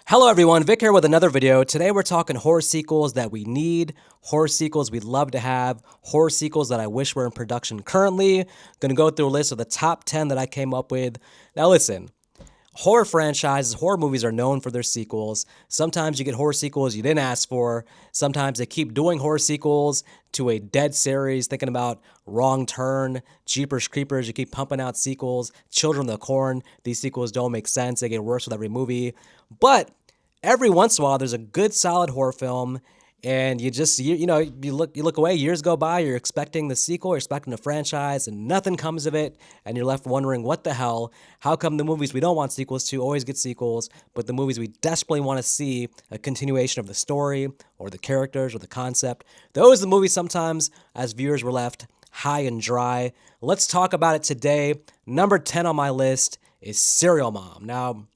Hello everyone, Vic here with another video. Today we're talking horror sequels that we need, horror sequels we'd love to have, horror sequels that I wish were in production currently. Gonna go through a list of the top 10 that I came up with. Now listen, horror franchises, horror movies are known for their sequels. Sometimes you get horror sequels you didn't ask for. Sometimes they keep doing horror sequels to a dead series, thinking about Wrong Turn, Jeepers Creepers, you keep pumping out sequels. Children of the Corn, these sequels don't make sense, they get worse with every movie. But every once in a while there's a good solid horror film and you look away, years go by, you're expecting the sequel, you're expecting the franchise, and nothing comes of it, and you're left wondering what the hell, how come the movies we don't want sequels to always get sequels, but the movies we desperately want to see a continuation of the story or the characters or the concept, those are the movies sometimes as viewers we're left high and dry. Let's talk about it today. Number 10 on my list is Serial Mom. Now,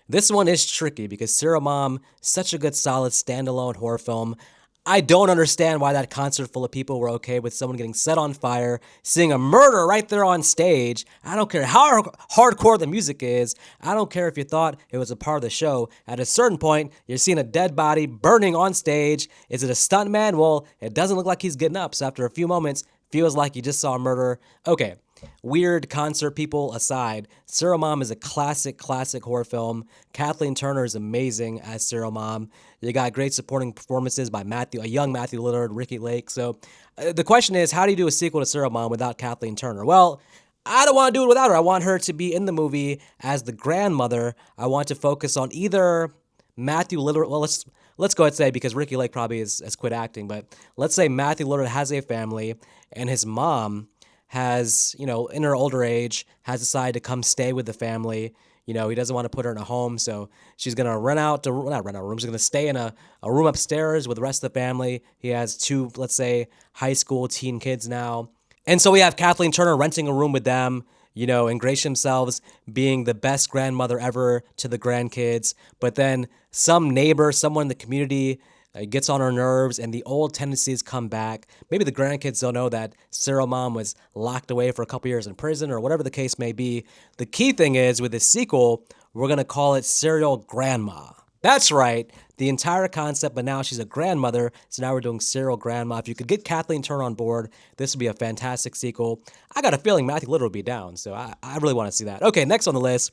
this one is tricky because Serial Mom, such a good solid standalone horror film. I don't understand why that concert full of people were okay with someone getting set on fire, seeing a murder right there on stage. I don't care how hardcore the music is. I don't care if you thought it was a part of the show. At a certain point, you're seeing a dead body burning on stage. Is it a stuntman? Well, it doesn't look like he's getting up. So after a few moments, feels like you just saw a murder. Okay. Weird concert people aside, Serial Mom is a classic horror film. Kathleen Turner is amazing as Serial Mom. You got great supporting performances by a young Matthew Lillard, Ricky Lake. So the question is, how do you do a sequel to Serial Mom without Kathleen Turner? Well, I don't want to do it without her. I want her to be in the movie as the grandmother. I want to focus on either Matthew Lillard. Well, let's go ahead and say, because Ricky Lake probably has quit acting, but let's say Matthew Lillard has a family and his mom has, in her older age, has decided to come stay with the family. He doesn't want to put her in a home, so she's going to not rent out a room, she's going to stay in a room upstairs with the rest of the family. He has two, let's say, high school teen kids now. And so we have Kathleen Turner renting a room with them, ingratiate themselves being the best grandmother ever to the grandkids. But then some neighbor, someone in the community, gets on her nerves and the old tendencies come back. Maybe the grandkids don't know that Serial Mom was locked away for a couple years in prison or whatever the case may be. The key thing is, with this sequel, we're going to call it Serial Grandma. That's right, the entire concept, but now she's a grandmother, so now we're doing Serial Grandma. If you could get Kathleen Turner on board, this would be a fantastic sequel. I got a feeling Matthew Lillard would be down, so I really want to see that. Okay, next on the list.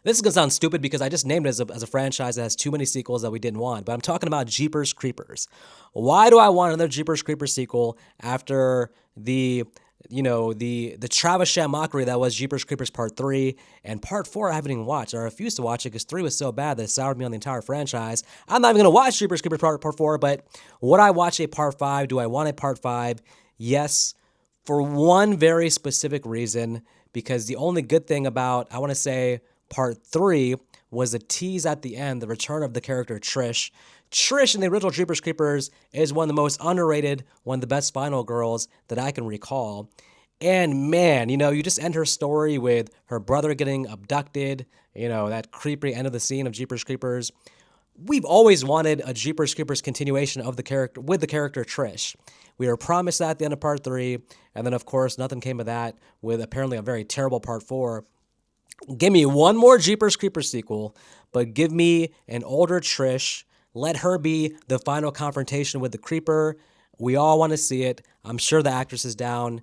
This is going to sound stupid because I just named it as a franchise that has too many sequels that we didn't want, but I'm talking about Jeepers Creepers. Why do I want another Jeepers Creepers sequel after the Travis Sham mockery that was Jeepers Creepers Part 3 and Part 4 I haven't even watched. I refused to watch it because 3 was so bad that it soured me on the entire franchise. I'm not even going to watch Jeepers Creepers Part 4, but would I watch a Part 5? Do I want a Part 5? Yes, for one very specific reason, because the only good thing about, I want to say, Part 3 was a tease at the end, the return of the character Trish. Trish in the original Jeepers Creepers is one of the most underrated, one of the best final girls that I can recall. And man, you just end her story with her brother getting abducted, that creepy end of the scene of Jeepers Creepers. We've always wanted a Jeepers Creepers continuation of the character with the character Trish. We were promised that at the end of Part 3, and then of course nothing came of that, with apparently a very terrible Part 4. Give me one more Jeepers Creepers sequel, but give me an older Trish. Let her be the final confrontation with the Creeper. We all want to see it. I'm sure the actress is down.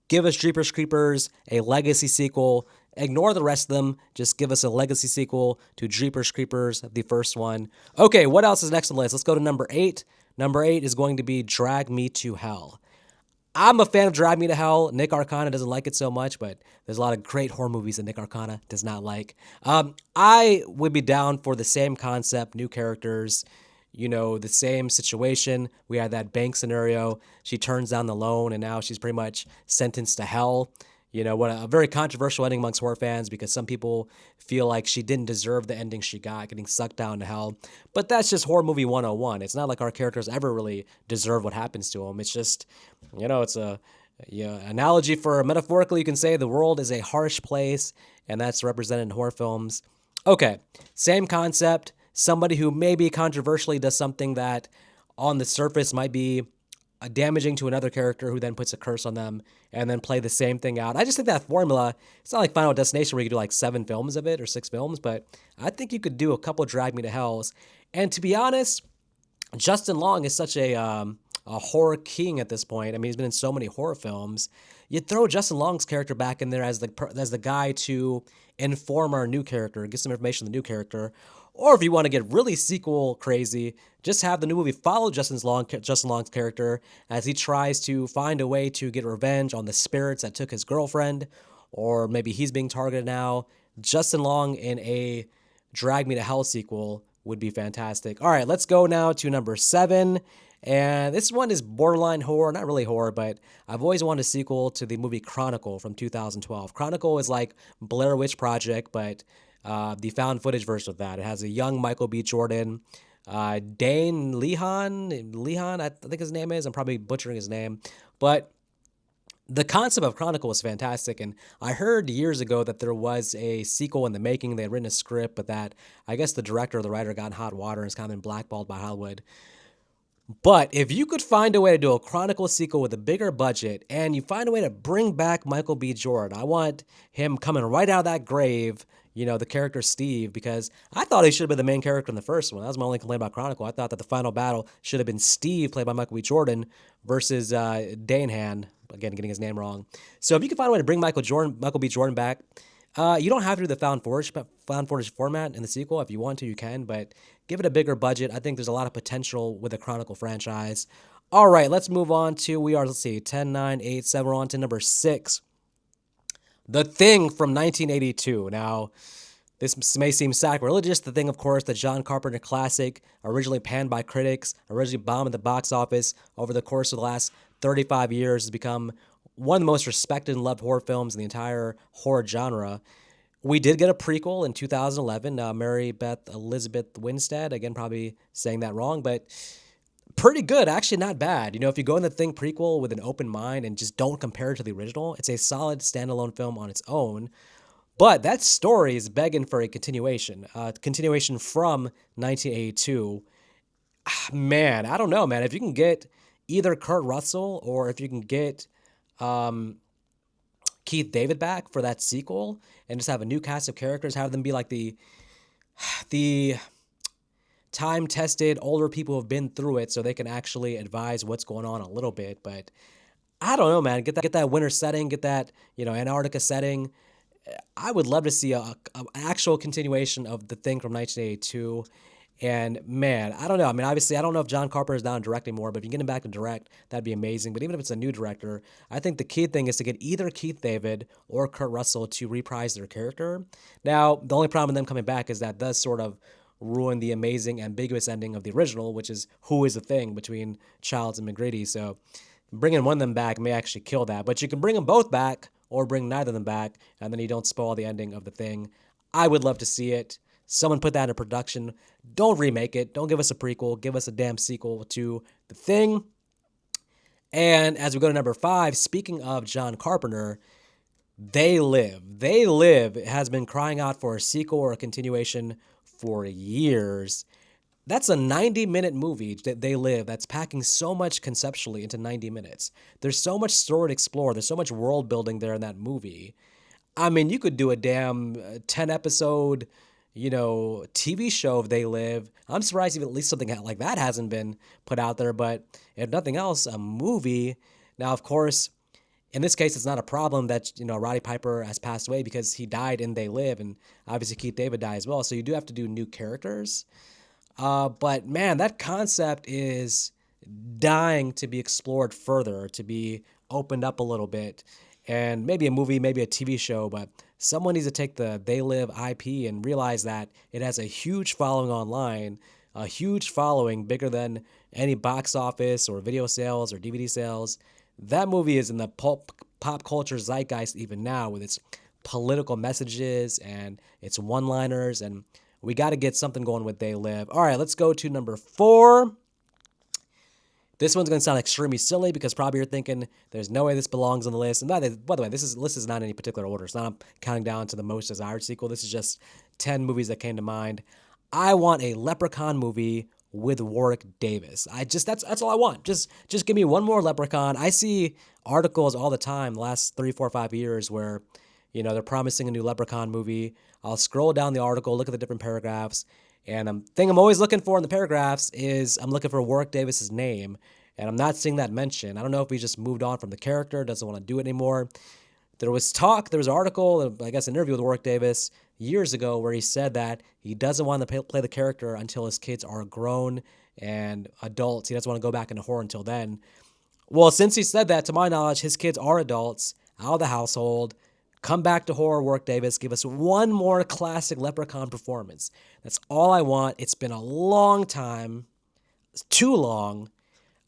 Give us Jeepers Creepers, a legacy sequel. Ignore the rest of them. Just give us a legacy sequel to Jeepers Creepers, the first one. Okay, what else is next on the list? Let's go to number 8. Number 8 is going to be Drag Me to Hell. I'm a fan of Drag Me to Hell. Nick Arcana doesn't like it so much, but there's a lot of great horror movies that Nick Arcana does not like. I would be down for the same concept, new characters, the same situation. We had that bank scenario. She turns down the loan, and now she's pretty much sentenced to hell. What a very controversial ending amongst horror fans, because some people feel like she didn't deserve the ending she got, getting sucked down to hell. But that's just horror movie 101. It's not like our characters ever really deserve what happens to them. It's just, it's a analogy for, metaphorically, you can say the world is a harsh place, and that's represented in horror films. Okay, same concept. Somebody who maybe controversially does something that on the surface might be damaging to another character who then puts a curse on them and then play the same thing out. I just think that formula, it's not like Final Destination where you could do like 7 films of it or 6 films, but I think you could do a couple Drag Me to Hells. And to be honest, Justin Long is such a horror king at this point. I mean, he's been in so many horror films. You throw Justin Long's character back in there as the guy to inform our new character, get some information on the new character. Or if you want to get really sequel crazy, just have the new movie follow Justin Long's character as he tries to find a way to get revenge on the spirits that took his girlfriend, or maybe he's being targeted now. Justin Long in a Drag Me to Hell sequel would be fantastic. All right, let's go now to number 7. And this one is borderline horror, not really horror, but I've always wanted a sequel to the movie Chronicle from 2012. Chronicle is like Blair Witch Project, but the found footage version of that. It has a young Michael B. Jordan, Dane Lehan, I think his name is. I'm probably butchering his name, but the concept of Chronicle was fantastic, and I heard years ago that there was a sequel in the making. They had written a script, but that I guess the director or the writer got in hot water and has kind of been blackballed by Hollywood. But if you could find a way to do a Chronicle sequel with a bigger budget and you find a way to bring back Michael B. Jordan, I want him coming right out of that grave, the character Steve, because I thought he should have been the main character in the first one. That was my only complaint about Chronicle. I thought that the final battle should have been Steve, played by Michael B. Jordan, versus Danehan, again, getting his name wrong. So if you can find a way to bring Michael B. Jordan back, you don't have to do the found footage format in the sequel. If you want to, you can, but give it a bigger budget. I think there's a lot of potential with the Chronicle franchise. All right, let's move on to, let's see, 10, 9, 8, 7. We're on to number 6. The Thing from 1982. Now, this may seem sacrilegious. The Thing, of course, the John Carpenter classic, originally panned by critics, originally bombed at the box office. Over the course of the last 35 years, has become one of the most respected and loved horror films in the entire horror genre. We did get a prequel in 2011, Mary Beth Elizabeth Winstead. Again, probably saying that wrong, but pretty good. Actually, not bad. If you go in the Thing prequel with an open mind and just don't compare it to the original, it's a solid standalone film on its own. But that story is begging for a continuation. Continuation from 1982. Man, I don't know, man. If you can get either Kurt Russell or if you can get Keith David back for that sequel and just have a new cast of characters, have them be like the time-tested older people who have been through it so they can actually advise what's going on a little bit. But I don't know, man. Get that winter setting, get that, Antarctica setting. I would love to see an actual continuation of The Thing from 1982. And man, I don't know. I mean, obviously, I don't know if John Carpenter is now directing more, but if you can get him back to direct, that'd be amazing. But even if it's a new director, I think the key thing is to get either Keith David or Kurt Russell to reprise their character. Now, the only problem with them coming back is that does sort of ruin the amazing, ambiguous ending of the original, which is who is the thing between Childs and McGrady. So bringing one of them back may actually kill that. But you can bring them both back or bring neither of them back, and then you don't spoil the ending of The Thing. I would love to see it. Someone put that into production. Don't remake it. Don't give us a prequel. Give us a damn sequel to The Thing. And as we go to number 5, speaking of John Carpenter, They Live. They Live has been crying out for a sequel or a continuation for years. That's a 90-minute movie, that They Live, that's packing so much conceptually into 90 minutes. There's so much story to explore. There's so much world building there in that movie. I mean, you could do a damn 10-episode, TV show of They Live. I'm surprised even at least something like that hasn't been put out there, but if nothing else, a movie. Now, of course, in this case, it's not a problem that, Roddy Piper has passed away because he died in They Live, and obviously Keith David died as well, so you do have to do new characters. But man, that concept is dying to be explored further, to be opened up a little bit. And maybe a movie, maybe a TV show, but someone needs to take the They Live IP and realize that it has a huge following online, a huge following bigger than any box office or video sales or DVD sales. That movie is in the pop culture zeitgeist even now with its political messages and its one-liners, and we got to get something going with They Live. All right, let's go to number 4. This one's going to sound extremely silly because probably you're thinking there's no way this belongs on the list. And by the way, this list is not in any particular order. It's not counting down to the most desired sequel. This is just 10 movies that came to mind. I want a Leprechaun movie with Warwick Davis. That's all I want. Just give me one more Leprechaun. I see articles all the time, the last 3, 4, 5 years, where they're promising a new Leprechaun movie. I'll scroll down the article, look at the different paragraphs, and thing I'm always looking for in the paragraphs is I'm looking for Warwick Davis's name, and I'm not seeing that mentioned. I don't know if he just moved on from the character, doesn't want to do it anymore. There was an article, I guess an interview with Warwick Davis years ago where he said that he doesn't want to play the character until his kids are grown and adults. He doesn't want to go back into horror until then. Well, since he said that, to my knowledge, his kids are adults, out of the household. Come back to horror, Warwick Davis. Give us one more classic Leprechaun performance. That's all I want. It's been a long time. It's too long.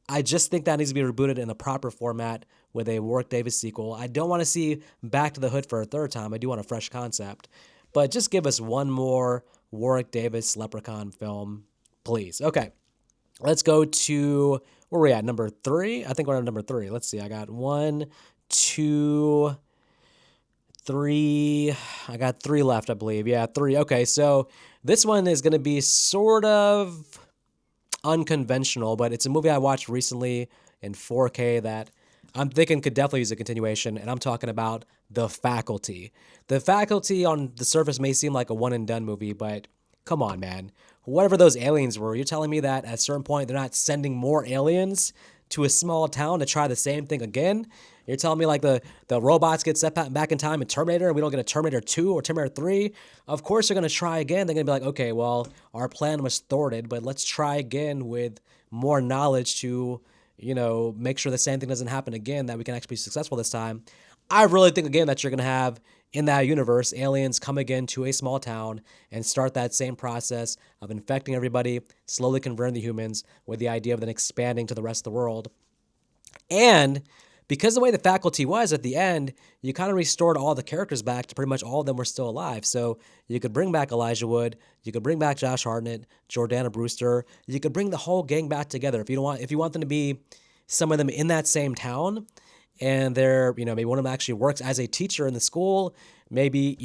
I just think that needs to be rebooted in a proper format with a Warwick Davis sequel. I don't want to see Back to the Hood for a third time. I do want a fresh concept. But just give us one more Warwick Davis Leprechaun film, please. Okay, let's go to, where are we at, number 3? I think we're at number 3. Let's see, I got 1, 2, 3. I got 3 left, I believe. Yeah, 3. Okay, so this one is going to be sort of unconventional, but it's a movie I watched recently in 4K that I'm thinking could definitely use a continuation, and I'm talking about The Faculty. The Faculty on the surface may seem like a one-and-done movie, but come on, man. Whatever those aliens were, you're telling me that at a certain point they're not sending more aliens to a small town to try the same thing again? You're telling me like the robots get set back in time in Terminator and we don't get a Terminator 2 or Terminator 3? Of course they're going to try again. They're going to be like, okay, well, our plan was thwarted, but let's try again with more knowledge to, make sure the same thing doesn't happen again, that we can actually be successful this time. I really think, again, that you're going to have, in that universe, aliens come again to a small town and start that same process of infecting everybody, slowly converting the humans, with the idea of then expanding to the rest of the world. And because the way The Faculty was at the end, you kind of restored all the characters back to pretty much all of them were still alive. So you could bring back Elijah Wood, you could bring back Josh Hartnett, Jordana Brewster, you could bring the whole gang back together. If you want them to be some of them in that same town, and they're, maybe one of them actually works as a teacher in the school, maybe,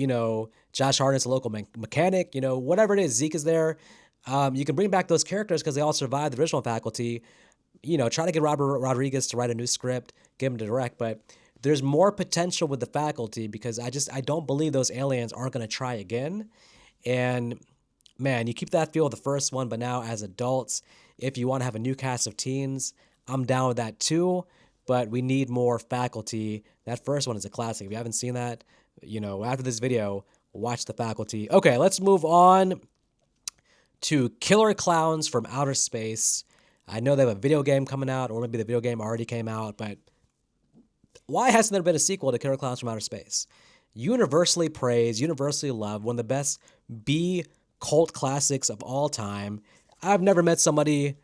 Josh Hartnett's a local mechanic, whatever it is, Zeke is there. You can bring back those characters because they all survived the original Faculty. Try to get Robert Rodriguez to write a new script, get him to direct, but there's more potential with The Faculty because I don't believe those aliens aren't going to try again. And man, you keep that feel of the first one, but now as adults, if you want to have a new cast of teens, I'm down with that too, but we need more Faculty. That first one is a classic. If you haven't seen that, after this video, watch The Faculty. Okay, let's move on to Killer Klowns from Outer Space. I know they have a video game coming out, or maybe the video game already came out, but why hasn't there been a sequel to Killer Klowns from Outer Space? Universally praised, universally loved, one of the best B cult classics of all time. I've never met somebody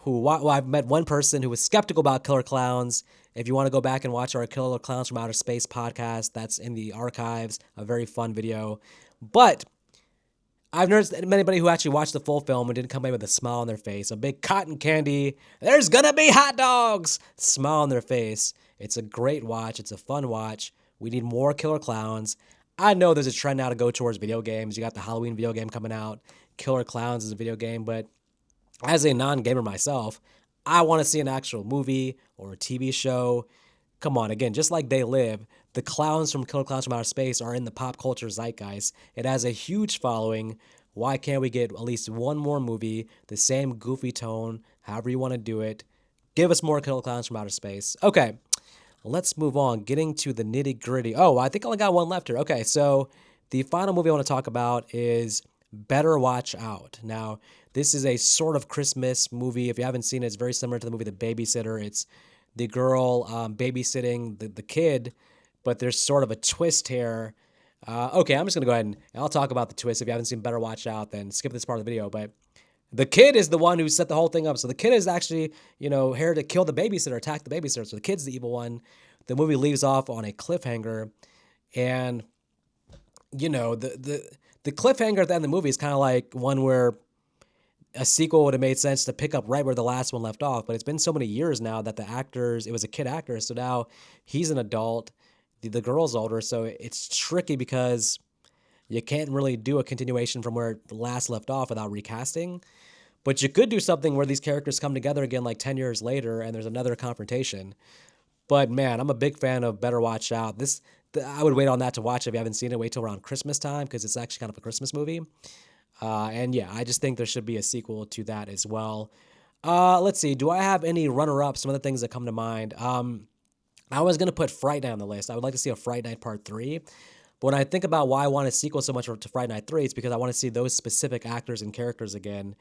I've met one person who was skeptical about Killer Klowns. If you want to go back and watch our Killer Klowns from Outer Space podcast, that's in the archives, a very fun video. But I've noticed that anybody who actually watched the full film and didn't come away with a smile on their face, a big cotton candy, there's gonna be hot dogs, smile on their face. It's a great watch. It's a fun watch. We need more Killer Klowns. I know there's a trend now to go towards video games. You got the Halloween video game coming out. Killer Klowns is a video game, but as a non-gamer myself, I want to see an actual movie or a TV show. Come on, again, just like They Live, the clowns from Killer Klowns from Outer Space are in the pop culture zeitgeist. It has a huge following. Why can't we get at least one more movie, the same goofy tone, however you want to do it? Give us more Killer Klowns from Outer Space. Okay, let's move on, getting to the nitty-gritty. Oh, I think I only got one left here. Okay, so the final movie I want to talk about is Better Watch Out. Now, this is a sort of Christmas movie. If you haven't seen it, it's very similar to the movie The Babysitter. It's the girl babysitting the kid, but there's sort of a twist here. Okay, I'm just going to go ahead and I'll talk about the twist. If you haven't seen Better Watch Out, then skip this part of the video. But the kid is the one who set the whole thing up. So the kid is actually, here to kill the babysitter, attack the babysitter. So the kid's the evil one. The movie leaves off on a cliffhanger. And, the cliffhanger at the end of the movie is kind of like one where a sequel would have made sense to pick up right where the last one left off. But it's been so many years now that it was a kid actor. So now he's an adult. The girl's older. So it's tricky because you can't really do a continuation from where the last left off without recasting. But you could do something where these characters come together again like 10 years later and there's another confrontation. But man, I'm a big fan of Better Watch Out. I would wait on that to watch it if you haven't seen it. Wait till around Christmas time because it's actually kind of a Christmas movie. And yeah, I just think there should be a sequel to that as well. Let's see. Do I have any runner-ups? Some of the things that come to mind. I was gonna put Fright Night on the list. I would like to see a Fright Night Part 3. But when I think about why I want a sequel so much to Fright Night 3, it's because I want to see those specific actors and characters again.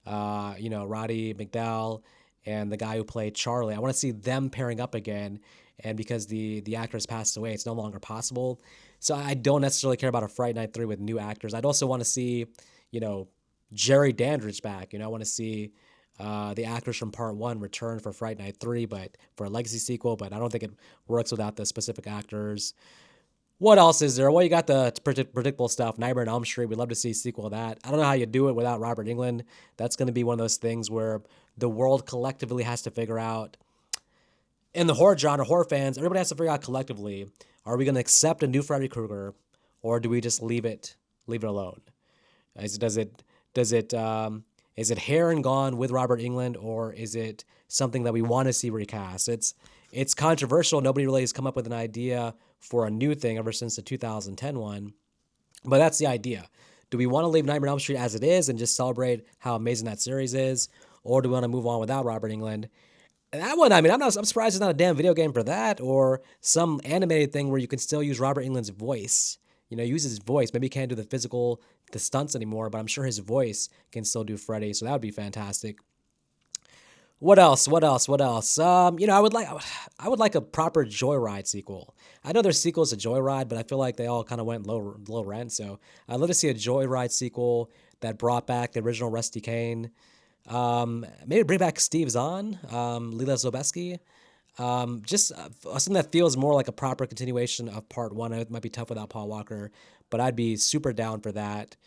Roddy McDowell and the guy who played Charlie. I want to see them pairing up again. And because the actors passed away, it's no longer possible. So I don't necessarily care about a Fright Night 3 with new actors. I'd also want to see, you know, Jerry Dandridge back. I want to see the actors from Part 1 return for Fright Night 3, but for a legacy sequel. But I don't think it works without the specific actors. What else is there? Well, you got the predictable stuff. Nightmare on Elm Street. We'd love to see a sequel of that. I don't know how you do it without Robert Englund. That's going to be one of those things where the world collectively has to figure out. In the horror genre, horror fans, everybody has to figure out collectively: are we going to accept a new Freddy Krueger, or do we just leave it alone? Does it is it hair and gone with Robert Englund, or is it something that we want to see recast? It's controversial. Nobody really has come up with an idea for a new thing ever since the 2010 one, but that's the idea. Do we want to leave Nightmare on Elm Street as it is and just celebrate how amazing that series is, or do we want to move on without Robert Englund? And that one, I mean, I'm surprised there's not a damn video game for that, or some animated thing where you can still use Robert Englund's voice. Use his voice. Maybe he can't do the stunts anymore, but I'm sure his voice can still do Freddy, so that would be fantastic. What else? What else? What else? I would like a proper Joyride sequel. I know there's sequels to Joyride, but I feel like they all kind of went low rent. So I'd love to see a Joyride sequel that brought back the original Rusty Kane. Maybe bring back Steve Zahn, Leela Zobeski. Just something that feels more like a proper continuation of Part 1. It might be tough without Paul Walker, but I'd be super down for that.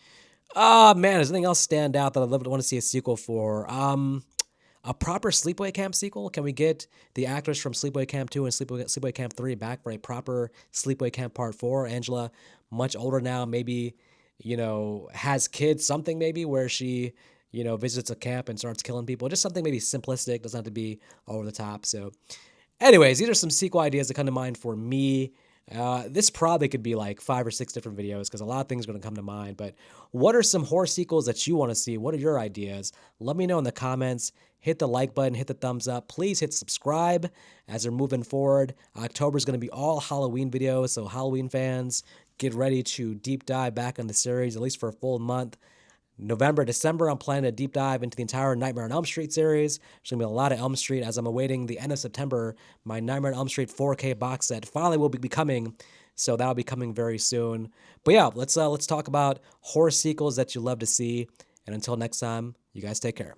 Man, does anything else stand out that I'd love to want to see a sequel for? A proper Sleepaway Camp sequel? Can we get the actors from Sleepaway Camp 2 and Sleepaway Camp 3 back for a proper Sleepaway Camp Part 4? Angela, much older now, maybe, has kids, something maybe where she, visits a camp and starts killing people. Just something maybe simplistic, doesn't have to be over the top. So, anyways, these are some sequel ideas that come to mind for me. This probably could be like 5 or 6 different videos because a lot of things are going to come to mind. But what are some horror sequels that you want to see? What are your ideas? Let me know in the comments. Hit the like button, hit the thumbs up. Please hit subscribe as we're moving forward. October is going to be all Halloween videos, so Halloween fans, get ready to deep dive back on the series, at least for a full month. November, December, I'm planning a deep dive into the entire Nightmare on Elm Street series. There's going to be a lot of Elm Street as I'm awaiting the end of September. My Nightmare on Elm Street 4K box set finally will be coming, so that'll be coming very soon. But yeah, let's talk about horror sequels that you love to see. And until next time, you guys take care.